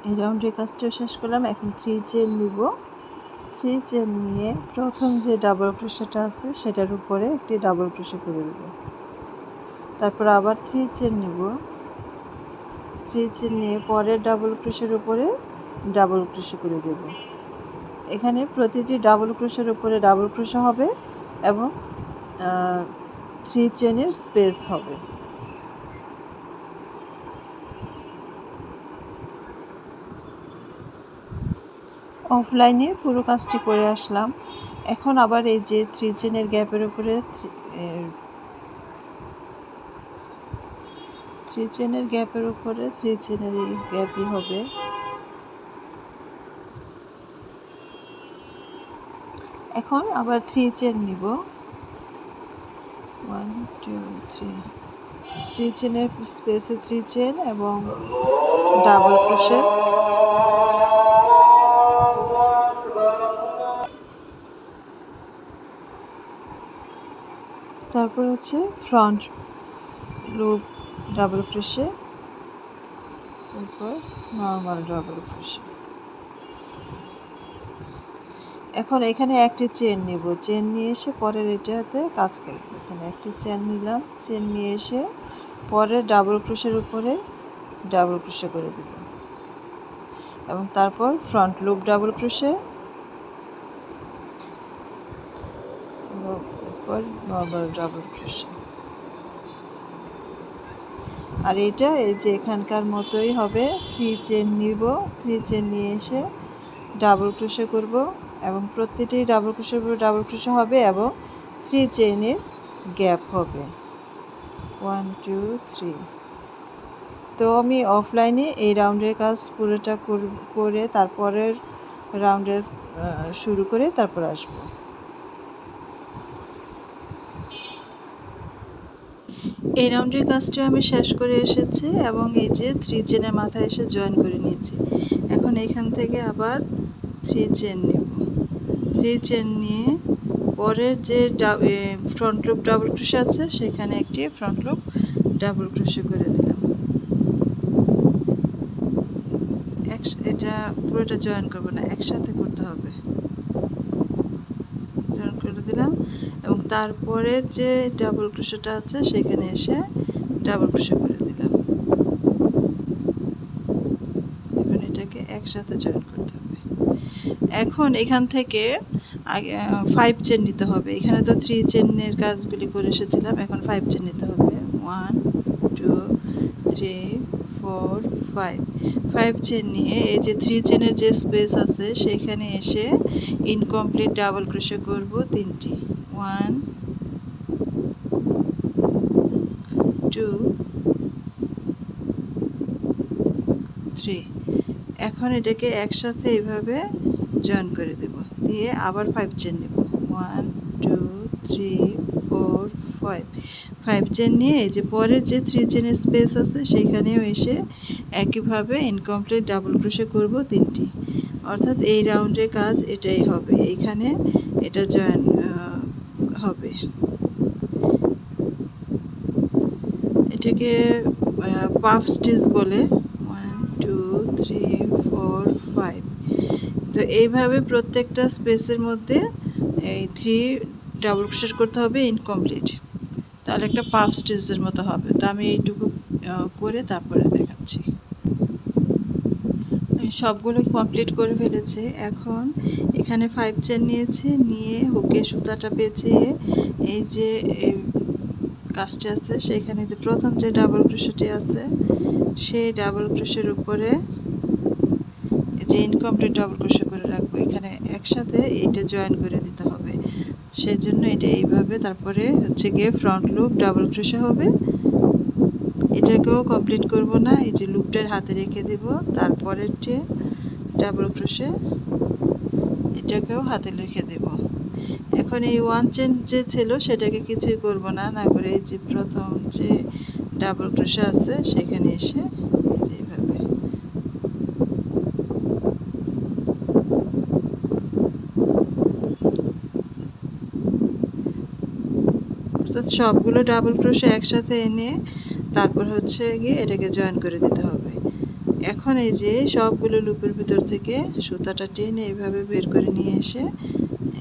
এই রাউন্ডের কাজটা শেষ করলাম। এখন 3 চেন নিব। 3 চেন নিয়ে প্রথম যে ডাবল ক্রোশেটা আছে সেটার উপরে একটি ডাবল ক্রোশে করে দেব। তারপর আবার 3 চেন নিব। 3 চেন নিয়ে পরের ডাবল ক্রোশের উপরে ডাবল ক্রোশে করে দেব। এখানে প্রতিটি ডাবল ক্রোশের উপরে ডাবল ক্রোশে হবে এবং 3 চেনের স্পেস হবে। অফলাইনে পুরো কাজটি করে আসলাম। এখন আবার এই যে 3 চেনের গ্যাপের উপরে 3 চেনের গ্যাপের উপরে 3 চেনের এই গ্যাপই হবে। এখন আবার 3 চেন নিব। 1 2 3 3 চেনের স্পেসে 3 চেন এবং ডাবল ক্রোশে। তারপর হচ্ছে ফ্রন্ট লুপ ডাবল ক্রোশে, তারপর নর্মাল ডাবল ক্রোশে। এখন এখানে একটি চেন নেব। চেন নিয়ে এসে পরের এটাতে কাজ করব। এখানে একটি চেন নিলাম। চেন নিয়ে এসে পরের ডাবল ক্রোশের উপরে ডাবল ক্রোশে করে দেব এবং তারপর ফ্রন্ট লুপ ডাবল ক্রোশে এবং এরপর নর্মাল ডাবল ক্রোশে। আর এটা এই যে এখানকার মতোই হবে। 3 চেন নিব। 3 চেন নিয়ে এসে ডাবল ক্রোশে করব এবং প্রতিটি ডাবল ক্রোশের উপরে ডাবল ক্রোশে হবে এবং 3 চেনের গ্যাপ হবে। 1 2 3। তো আমি অফলাইনে এই রাউন্ডের কাজ পুরোটা করে তারপরের রাউন্ডের শুরু করে তারপর আসব। এই রাউন্ডের কাজটা আমি শেষ করে এসেছি এবং এই যে 3 চেনের মাথায় এসে জয়েন করে নিয়েছি। এখন এখান থেকে আবার 3 চেন নেব। 3 চেন নিয়ে পরের যে ফ্রন্ট লুপ ডাবল ক্রোশে আছে সেখানে একটি ফ্রন্ট লুপ ডাবল ক্রোশে করে দিলাম। এটা পুরোটা জয়েন করব না, একসাথে করতে হবে। জয়েন করে দিলাম এবং তারপরের যে ডাবল ক্রোশেটা আছে সেখানে এসে ডাবল ক্রোশে করে দিলাম। এখন এটাকে একসাথে জয়েন করতে হবে। এখন এখান থেকে 5 চেন নিতে হবে। এখানে তো 3 চেনের কাজগুলি করে এসেছিলাম, এখন 5 চেন নিতে হবে। 1 2 3 4 5। 5 চেন নিয়ে এই যে 3 চেনের যে স্পেস আছে সেখানে এসে ইনকমপ্লিট ডাবল ক্রোশে করব 3টি। 1 2 3। এখন এটাকে একসাথে এইভাবে জয়েন করে দেব, দিয়ে আবার 5 চেন নেব। 1 2 3 4 5। 5 চেন নিয়ে এই যে পরের যে 3 চেনের স্পেস আছে সেখানেও এসে একইভাবে ইনকমপ্লিট ডাবল ক্রোশে করব 3টি। অর্থাৎ এই রাউন্ডের কাজ এটাই হবে। এইখানে এটা জয়েন হবে। এটাকে পাফ স্টিচ বলে। 1 2 3 4 5। তো এইভাবে প্রত্যেকটা স্পেসের মধ্যে এই 3 ডাবল ক্রোশেট করতে হবে ইনকমপ্লিট, তাহলে একটা পাফ স্টিচের মতো হবে। তো আমি এইটুকু করে তারপরে দেখাচ্ছি। সবগুলো কমপ্লিট করে ফেলেছি। এখন এখানে 5 চেন নিয়েছি, নিয়ে হুকে সুতাটা পেঁচিয়ে এই যে কাজটি আছে সেখানে যে প্রথম যে ডাবল ক্রোশেটি আছে সেই ডাবল ক্রোশের উপরে যে ইনকমপ্লিট ডাবল ক্রোশে করে রাখবো। এখানে একসাথে এটা জয়েন করে দিতে হবে, সেই জন্য এটা এইভাবে। তারপরে হচ্ছে গিয়ে ফ্রন্ট লুপ ডাবল ক্রোশে হবে। এটাকেও কমপ্লিট করব না, এই যে লুপটার হাতে রেখে দেব। তারপরের যে ডাবল ক্রোশে এটাকেও হাতে রেখে দেব। এখন এই 1 চেন যে ছিল সেটাকে কিছুই করব না, না করে এই যে প্রথম যে ডাবল ক্রোশে আছে সেখানে এসে এই যে এইভাবে অর্থাৎ সবগুলো ডাবল ক্রোশে একসাথে এনে তারপর হচ্ছে গিয়ে এটাকে জয়েন করে দিতে হবে। এখন এই যে সবগুলো লুপের ভিতর থেকে সুতাটা টেনে এইভাবে বের করে নিয়ে এসে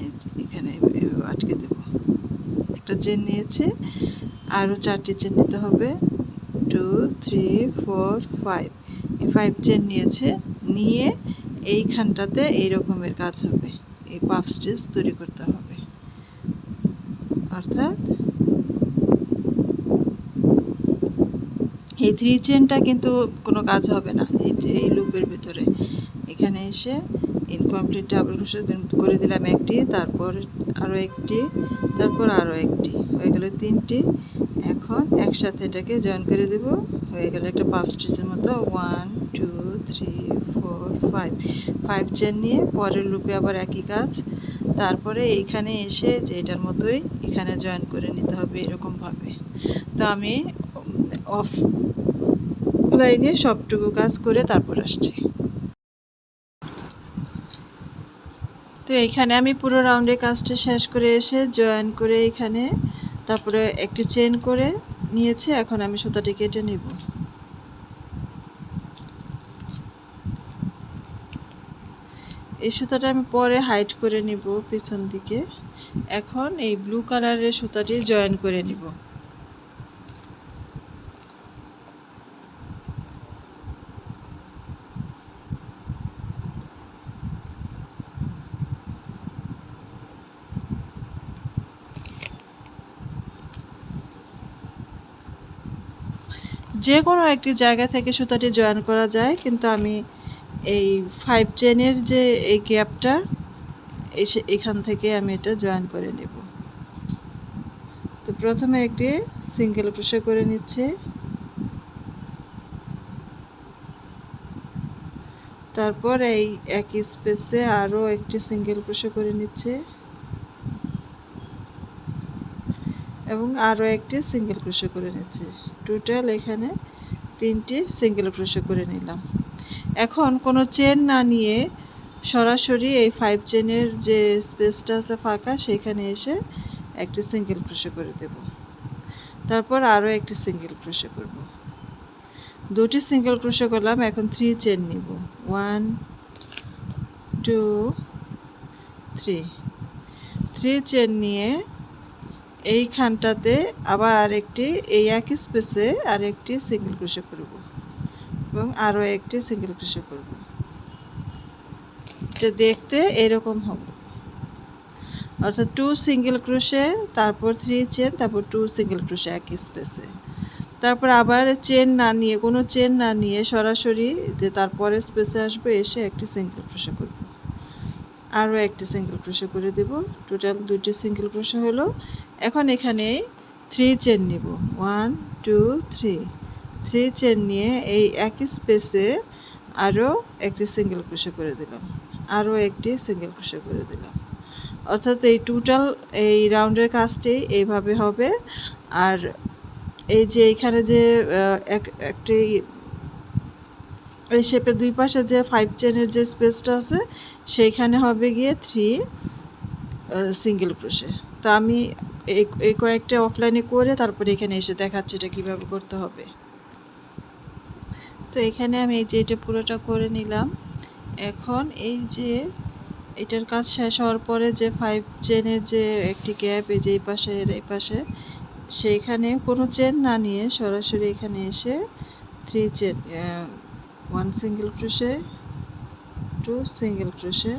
এই যে এখানে এভাবে আটকে দেব। একটা চেন নিয়েছে, আরও 4টি চেন নিতে হবে। 2 3 4 5, এই 5 চেন নিয়েছে। নিয়ে এইখানটাতে এই রকমের কাজ হবে, এই পাফ স্টিচ তৈরি করতে হবে। অর্থাৎ এই 3 চেনটা কিন্তু কোনো কাজ হবে না এই লুপের ভিতরে। এখানে এসে ইনকমপ্লিট ডাবল ক্রোশেট করে দিলাম একটি, তারপর আরও একটি, তারপর আরও একটি, হয়ে গেল 3টি। এখন একসাথে এটাকে জয়েন করে দেব, হয়ে গেল একটা পাফ স্টিচের মতো। 1 2 3 4 5, 5 চেন নিয়ে পরের লুপে আবার একই কাজ। তারপরে এইখানে এসে যে এটার মতোই এখানে জয়েন করে নিতে হবে এরকমভাবে। তো আমি অফ লাইনে সবটুকু কাজ করে তারপর আসছি। তো এইখানে আমি পুরো রাউন্ডে কাজটা শেষ করে এসে জয়েন করে এখানে তারপরে একটি চেন করে নিয়েছি। এখন আমি সুতাটি কেটে নেব। এই সুতাটা আমি পরে হাইড করে নিব পিছন দিকে। এখন এই ব্লু কালারের সুতাটি জয়েন করে নিব। যে কোনো একটি জায়গা থেকে সুতাটি জয়েন করা যায়, কিন্তু আমি এই 5 চেনের যে এই গ্যাপটা এখান থেকে আমি এটা জয়েন করে নেব। তো প্রথমে একটি সিঙ্গেল ক্রোশে করে নিচ্ছে, তারপর এই একই স্পেসে আরও একটি সিঙ্গেল ক্রোশে করে নিচ্ছে এবং আরও একটি সিঙ্গেল ক্রোশে করে নিচ্ছে। টোটাল এখানে 3টি সিঙ্গেল ক্রোশে করে নিলাম। এখন কোনো চেন না নিয়ে সরাসরি এই 5 চেনের যে স্পেসটা আছে ফাঁকা, সেখানে এসে একটি সিঙ্গেল ক্রোশে করে দেব। তারপর আরও একটি সিঙ্গেল ক্রোশে করব। 2টি সিঙ্গেল ক্রোশে করলাম। এখন 3 চেন নিব। 1 2 3, 3 চেন নিয়ে এইখানটাতে আবার আরেকটি এই একই স্পেসে আরেকটি সিঙ্গেল ক্রোশে করব এবং আরও একটি সিঙ্গেল ক্রোশে করব। এটা দেখতে এরকম হবে, অর্থাৎ 2 সিঙ্গেল ক্রোশে, তারপর 3 চেন, তারপর 2 সিঙ্গেল ক্রোশে একই স্পেসে। তারপর আবার চেন না নিয়ে, কোনো চেন না নিয়ে সরাসরি যে তারপরে স্পেসে আসবে, এসে একটি সিঙ্গেল ক্রোশে করব, আরও একটি সিঙ্গেল ক্রোশে করে দেব। টোটাল 2টি সিঙ্গেল ক্রোশে হলো। এখন এখানে 3 চেন নিব। 1 2 3, 3 চেন নিয়ে এই একই স্পেসে আরও একটি সিঙ্গেল ক্রোশে করে দিলাম, আরও একটি সিঙ্গেল ক্রোশে করে দিলাম। অর্থাৎ এই টোটাল এই রাউন্ডের কাজটি এইভাবে হবে। আর এই যে এইখানে যে একটি এই শেপের দুই পাশে যে 5 চেনের যে স্পেসটা আছে, সেইখানে হবে গিয়ে 3 সিঙ্গেল ক্রোশে। তো আমি এই কয়েকটা অফলাইনে করে তারপরে এখানে এসে দেখাচ্ছি এটা কীভাবে করতে হবে। তো এখানে আমি এই যে এটা পুরোটা করে নিলাম। এখন এই যে এটার কাজ শেষ হওয়ার পরে যে 5 চেনের যে একটি গ্যাপ, এই যে এই পাশে এই পাশে, সেইখানে কোনো চেন না নিয়ে সরাসরি এখানে এসে 3 chain, 1 single crochet, 2 single crochet,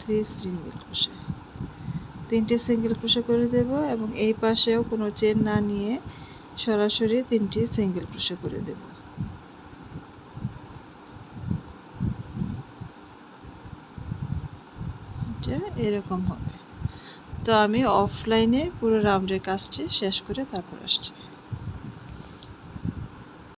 3 single crochet, 3টি সিঙ্গেল ক্রোশে করে দেব এবং এই পাশেও কোনো চেন না নিয়ে সরাসরি 3টি সিঙ্গেল ক্রোশে করে দেব। এটা এরকম হবে। তো আমি অফলাইনে পুরো রাউন্ডের কাজটি শেষ করে তারপর আসছি।